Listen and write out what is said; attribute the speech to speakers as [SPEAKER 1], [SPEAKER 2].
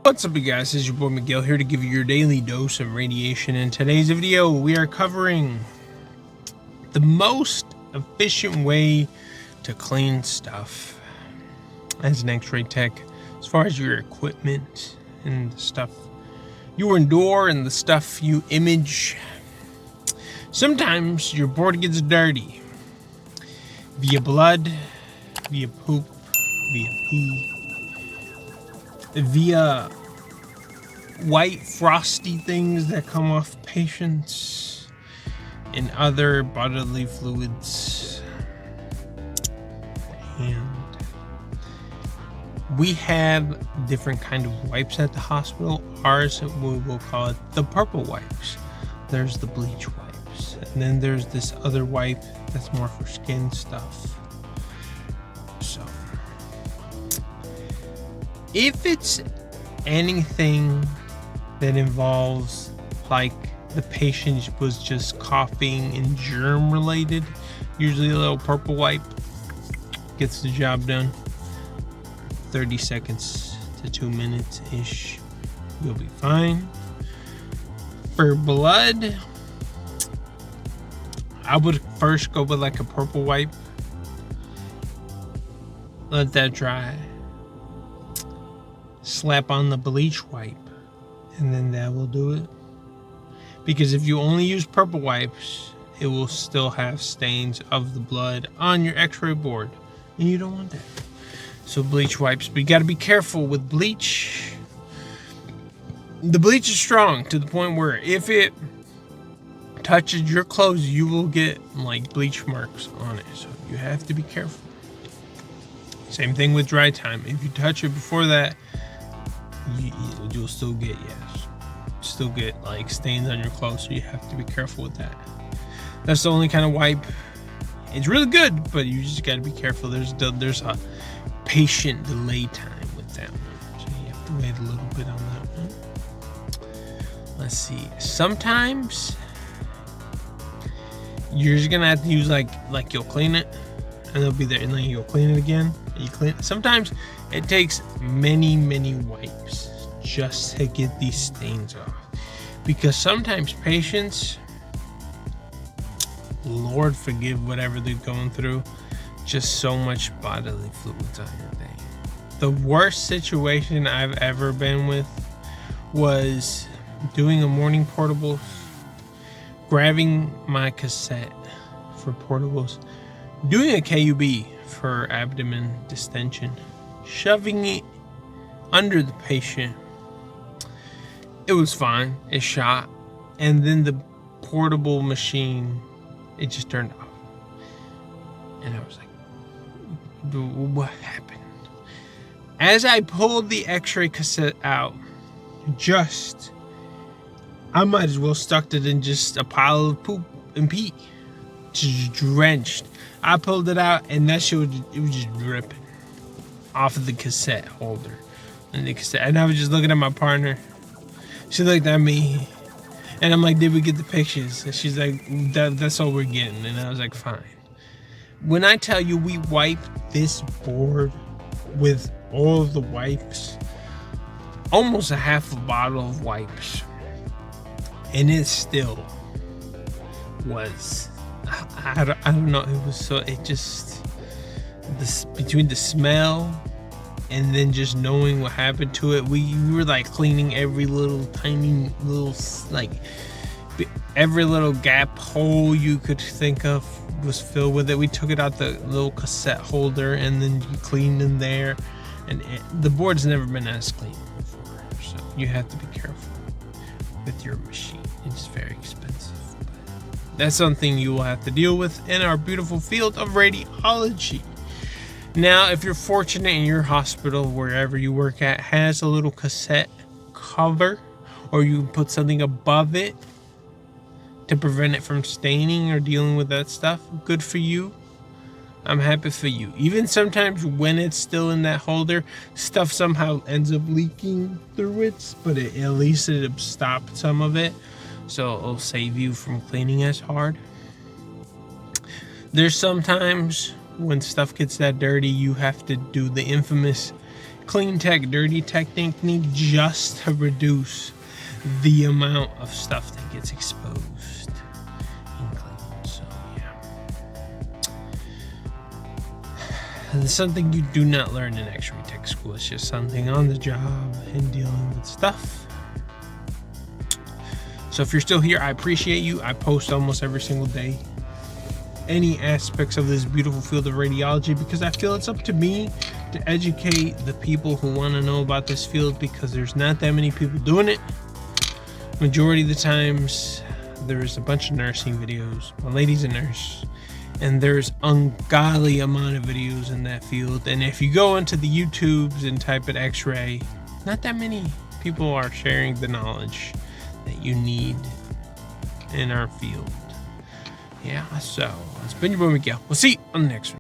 [SPEAKER 1] What's up, you guys? This is your boy Miguel here to give you your daily dose of radiation. In today's video, we are covering the most efficient way to clean stuff as an X-ray tech, as far as your equipment and the stuff you endure and the stuff you image. Sometimes your board gets dirty via blood, via poop, via pee, via white frosty things that come off patients and other bodily fluids. And we have different kind of wipes at the hospital. Ours, we will call it the purple wipes. There's the bleach wipes, and then there's this other wipe that's more for skin stuff. So if it's anything that involves, like, the patient was just coughing and germ related, usually a little purple wipe gets the job done. 30 seconds to 2 minutes ish, you'll be fine. For blood, I would first go with like a purple wipe, let that dry, slap on the bleach wipe, and then that will do it. Because if you only use purple wipes, it will still have stains of the blood on your X-ray board, and you don't want that. So bleach wipes, but you got to be careful with bleach. The bleach is strong to the point where if it touches your clothes, you will get like bleach marks on it, so you have to be careful. Same thing with dry time. If you touch it before that, you'll still get like stains on your clothes, so you have to be careful with that. That's the only kind of wipe. It's really good, but you just got to be careful. There's a patient delay time with that one, so you have to wait a little bit on that one. Let's see. Sometimes you're just gonna have to use like you'll clean it and they'll be there, and then you'll clean it again and you clean it. Sometimes it takes many wipes just to get these stains off, because sometimes patients, Lord forgive whatever they're going through, just so much bodily fluids on your thing. The worst situation I've ever been with was doing a morning portables, grabbing my cassette for portables, doing a KUB for abdomen distension, shoving it under the patient. It was fine, it shot, and then the portable machine, it just turned off. And I was like, what happened? As I pulled the X-ray cassette out, I might as well stuck it in just a pile of poop and pee, just drenched. I pulled it out, and that shit it was just dripping off of the cassette holder and the cassette. And I was just looking at my partner. She looked at me, and I'm like, "Did we get the pictures?" And she's like, "That's all we're getting." And I was like, "Fine." When I tell you we wiped this board with all of the wipes, almost a half a bottle of wipes, and it still was, I don't know, it was so, it just, between the smell and then just knowing what happened to it, we were like cleaning every little tiny little, like every little gap hole you could think of was filled with it. We took it out the little cassette holder, and then you cleaned in there, and the board's never been as clean before, so you have to be careful with your machine. It's very expensive, but that's something you will have to deal with in our beautiful field of radiology. Now, if you're fortunate and your hospital, wherever you work at, has a little cassette cover, or you can put something above it to prevent it from staining or dealing with that stuff, good for you. I'm happy for you. Even sometimes when it's still in that holder, stuff somehow ends up leaking through it, but at least it stopped some of it, so it'll save you from cleaning as hard. There's sometimes when stuff gets that dirty, you have to do the infamous clean tech, dirty tech technique just to reduce the amount of stuff that gets exposed in cleaning. So yeah, and it's something you do not learn in Xray tech school. It's just something on the job and dealing with stuff. So if you're still here, I appreciate you. I post almost every single day any aspects of this beautiful field of radiology, because I feel it's up to me to educate the people who want to know about this field, because there's not that many people doing it. Majority of the times there's a bunch of nursing videos. My lady's a nurse, and there's ungodly amount of videos in that field. And if you go into the YouTubes and type in Xray, not that many people are sharing the knowledge that you need in our field. Yeah, so it's been your boy Miguel. We'll see you on the next one.